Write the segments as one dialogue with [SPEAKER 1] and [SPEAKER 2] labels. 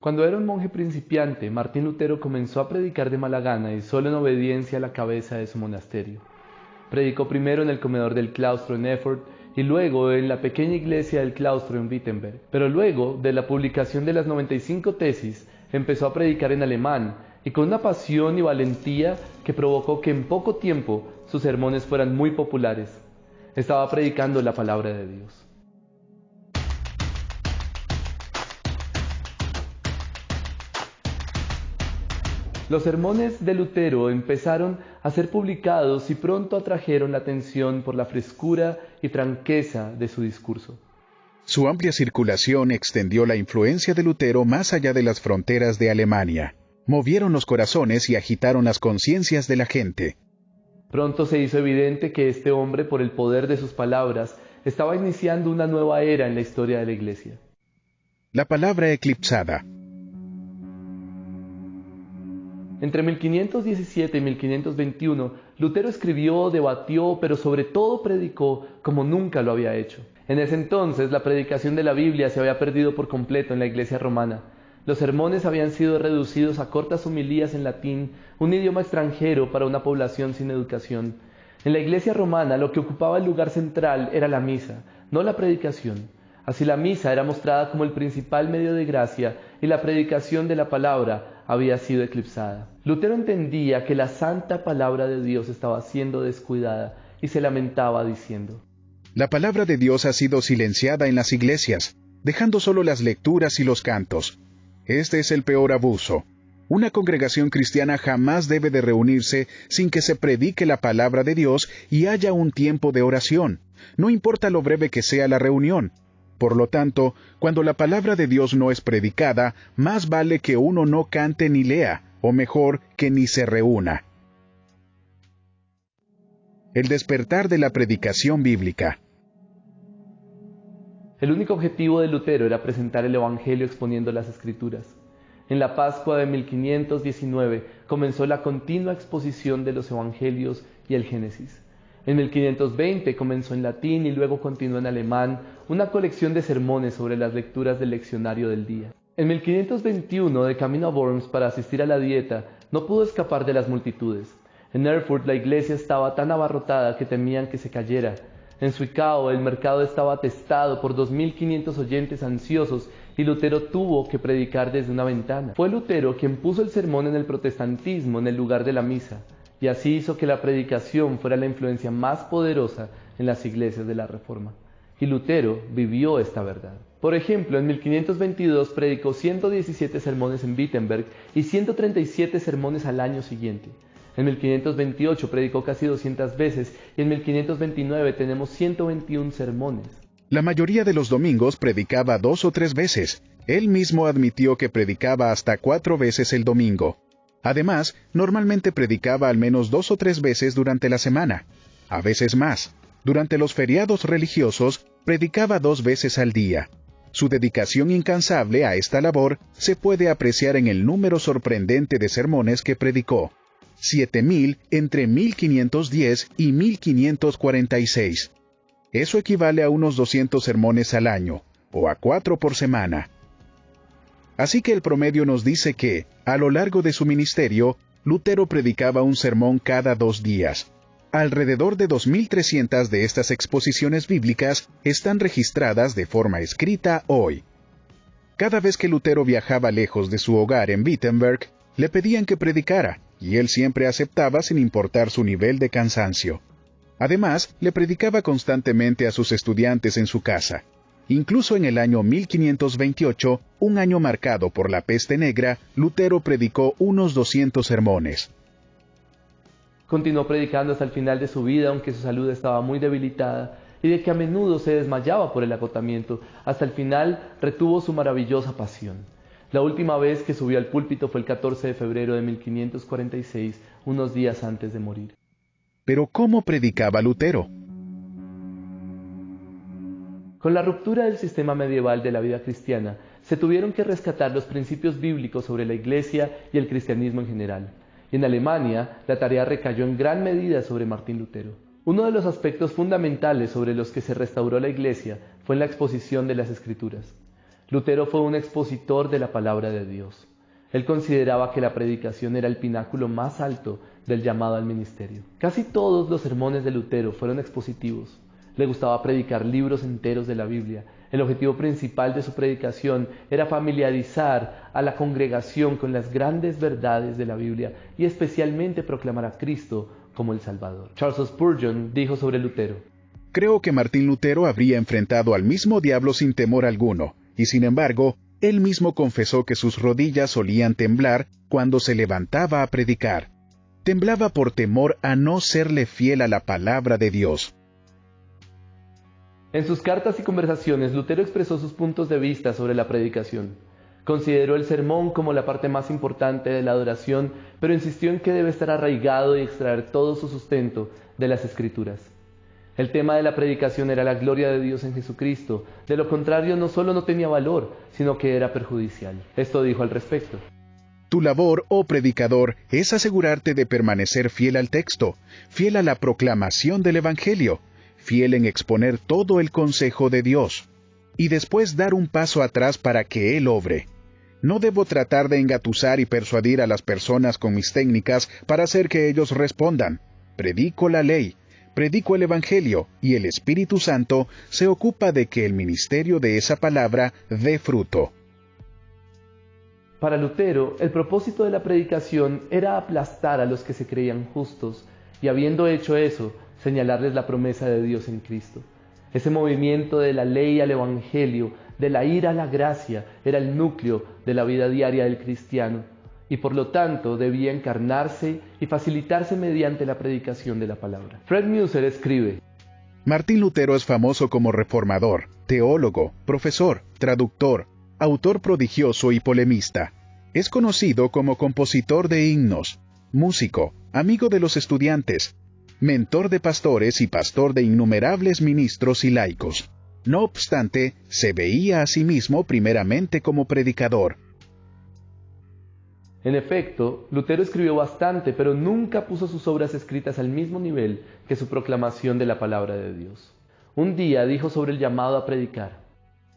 [SPEAKER 1] Cuando era un monje principiante, Martín Lutero comenzó a predicar de mala gana y solo en obediencia a la cabeza de su monasterio. Predicó primero en el comedor del claustro en Erfurt y luego en la pequeña iglesia del claustro en Wittenberg. Pero luego de la publicación de las 95 tesis, empezó a predicar en alemán y con una pasión y valentía que provocó que en poco tiempo sus sermones fueran muy populares. Estaba predicando la palabra de Dios. Los sermones de Lutero empezaron a ser publicados y pronto atrajeron la atención por la frescura y franqueza de su discurso.
[SPEAKER 2] Su amplia circulación extendió la influencia de Lutero más allá de las fronteras de Alemania. Movieron los corazones y agitaron las conciencias de la gente.
[SPEAKER 1] Pronto se hizo evidente que este hombre, por el poder de sus palabras, estaba iniciando una nueva era en la historia de la Iglesia.
[SPEAKER 2] La palabra eclipsada.
[SPEAKER 1] Entre 1517 y 1521, Lutero escribió, debatió, pero sobre todo predicó como nunca lo había hecho. En ese entonces, la predicación de la Biblia se había perdido por completo en la Iglesia romana. Los sermones habían sido reducidos a cortas homilías en latín, un idioma extranjero para una población sin educación. En la Iglesia romana, lo que ocupaba el lugar central era la misa, no la predicación. Así la misa era mostrada como el principal medio de gracia y la predicación de la palabra había sido eclipsada. Lutero entendía que la santa palabra de Dios estaba siendo descuidada y se lamentaba diciendo:
[SPEAKER 2] La palabra de Dios ha sido silenciada en las iglesias, dejando solo las lecturas y los cantos. Este es el peor abuso. Una congregación cristiana jamás debe de reunirse sin que se predique la palabra de Dios y haya un tiempo de oración, no importa lo breve que sea la reunión. Por lo tanto, cuando la palabra de Dios no es predicada, más vale que uno no cante ni lea, o mejor, que ni se reúna. El despertar de la predicación bíblica.
[SPEAKER 1] El único objetivo de Lutero era presentar el Evangelio exponiendo las Escrituras. En la Pascua de 1519 comenzó la continua exposición de los Evangelios y el Génesis. En 1520 comenzó en latín y luego continuó en alemán una colección de sermones sobre las lecturas del leccionario del día. En 1521, de camino a Worms para asistir a la dieta, no pudo escapar de las multitudes. En Erfurt la iglesia estaba tan abarrotada que temían que se cayera. En Zwickau el mercado estaba atestado por 2.500 oyentes ansiosos y Lutero tuvo que predicar desde una ventana. Fue Lutero quien puso el sermón en el protestantismo en el lugar de la misa, y así hizo que la predicación fuera la influencia más poderosa en las iglesias de la Reforma. Y Lutero vivió esta verdad. Por ejemplo, en 1522 predicó 117 sermones en Wittenberg y 137 sermones al año siguiente. En 1528 predicó casi 200 veces y en 1529 tenemos 121 sermones.
[SPEAKER 2] La mayoría de los domingos predicaba 2 o 3 veces. Él mismo admitió que predicaba hasta 4 veces el domingo. Además, normalmente predicaba al menos 2 o 3 veces durante la semana, a veces más. Durante los feriados religiosos, predicaba 2 veces al día. Su dedicación incansable a esta labor se puede apreciar en el número sorprendente de sermones que predicó: 7.000 entre 1510 y 1546. Eso equivale a unos 200 sermones al año, o a 4 por semana. Así que el promedio nos dice que, a lo largo de su ministerio, Lutero predicaba un sermón cada 2 días. Alrededor de 2.300 de estas exposiciones bíblicas están registradas de forma escrita hoy. Cada vez que Lutero viajaba lejos de su hogar en Wittenberg, le pedían que predicara, y él siempre aceptaba sin importar su nivel de cansancio. Además, le predicaba constantemente a sus estudiantes en su casa. Incluso en el año 1528, un año marcado por la peste negra, Lutero predicó unos 200 sermones.
[SPEAKER 1] Continuó predicando hasta el final de su vida, aunque su salud estaba muy debilitada, y de que a menudo se desmayaba por el agotamiento. Hasta el final retuvo su maravillosa pasión. La última vez que subió al púlpito fue el 14 de febrero de 1546, unos días antes de morir.
[SPEAKER 2] Pero ¿cómo predicaba Lutero?
[SPEAKER 1] Con la ruptura del sistema medieval de la vida cristiana, se tuvieron que rescatar los principios bíblicos sobre la Iglesia y el cristianismo en general. Y en Alemania, la tarea recayó en gran medida sobre Martín Lutero. Uno de los aspectos fundamentales sobre los que se restauró la Iglesia fue en la exposición de las Escrituras. Lutero fue un expositor de la palabra de Dios. Él consideraba que la predicación era el pináculo más alto del llamado al ministerio. Casi todos los sermones de Lutero fueron expositivos. Le gustaba predicar libros enteros de la Biblia. El objetivo principal de su predicación era familiarizar a la congregación con las grandes verdades de la Biblia y especialmente proclamar a Cristo como el Salvador. Charles Spurgeon dijo sobre Lutero:
[SPEAKER 2] creo que Martín Lutero habría enfrentado al mismo diablo sin temor alguno, y sin embargo, él mismo confesó que sus rodillas solían temblar cuando se levantaba a predicar. Temblaba por temor a no serle fiel a la palabra de Dios.
[SPEAKER 1] En sus cartas y conversaciones, Lutero expresó sus puntos de vista sobre la predicación. Consideró el sermón como la parte más importante de la adoración, pero insistió en que debe estar arraigado y extraer todo su sustento de las Escrituras. El tema de la predicación era la gloria de Dios en Jesucristo. De lo contrario, no solo no tenía valor, sino que era perjudicial. Esto dijo al respecto:
[SPEAKER 2] tu labor, oh predicador, es asegurarte de permanecer fiel al texto, fiel a la proclamación del Evangelio, fiel en exponer todo el consejo de Dios, y después dar un paso atrás para que Él obre. No debo tratar de engatusar y persuadir a las personas con mis técnicas para hacer que ellos respondan. Predico la ley, predico el Evangelio, y el Espíritu Santo se ocupa de que el ministerio de esa palabra dé fruto.
[SPEAKER 1] Para Lutero, el propósito de la predicación era aplastar a los que se creían justos, y habiendo hecho eso, señalarles la promesa de Dios en Cristo. Ese movimiento de la ley al Evangelio, de la ira a la gracia, era el núcleo de la vida diaria del cristiano, y por lo tanto debía encarnarse y facilitarse mediante la predicación de la palabra. Fred Musser escribe:
[SPEAKER 2] Martín Lutero es famoso como reformador, teólogo, profesor, traductor, autor prodigioso y polemista. Es conocido como compositor de himnos, músico, amigo de los estudiantes, mentor de pastores y pastor de innumerables ministros y laicos. No obstante, se veía a sí mismo primeramente como predicador.
[SPEAKER 1] En efecto, Lutero escribió bastante, pero nunca puso sus obras escritas al mismo nivel que su proclamación de la palabra de Dios. Un día dijo sobre el llamado a predicar: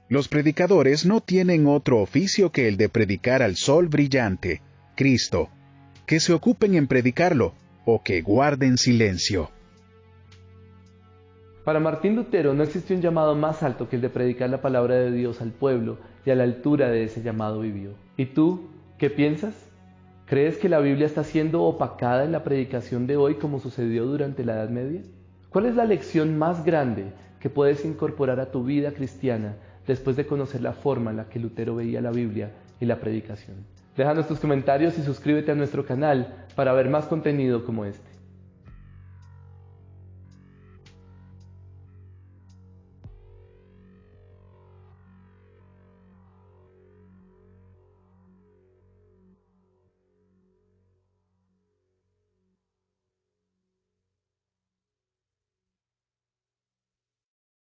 [SPEAKER 2] los predicadores no tienen otro oficio que el de predicar al sol brillante, Cristo. Que se ocupen en predicarlo, o que guarden silencio.
[SPEAKER 1] Para Martín Lutero no existió un llamado más alto que el de predicar la palabra de Dios al pueblo, y a la altura de ese llamado vivió. ¿Y tú, qué piensas? ¿Crees que la Biblia está siendo opacada en la predicación de hoy como sucedió durante la Edad Media? ¿Cuál es la lección más grande que puedes incorporar a tu vida cristiana después de conocer la forma en la que Lutero veía la Biblia y la predicación? Déjanos tus comentarios y suscríbete a nuestro canal para ver más contenido como este.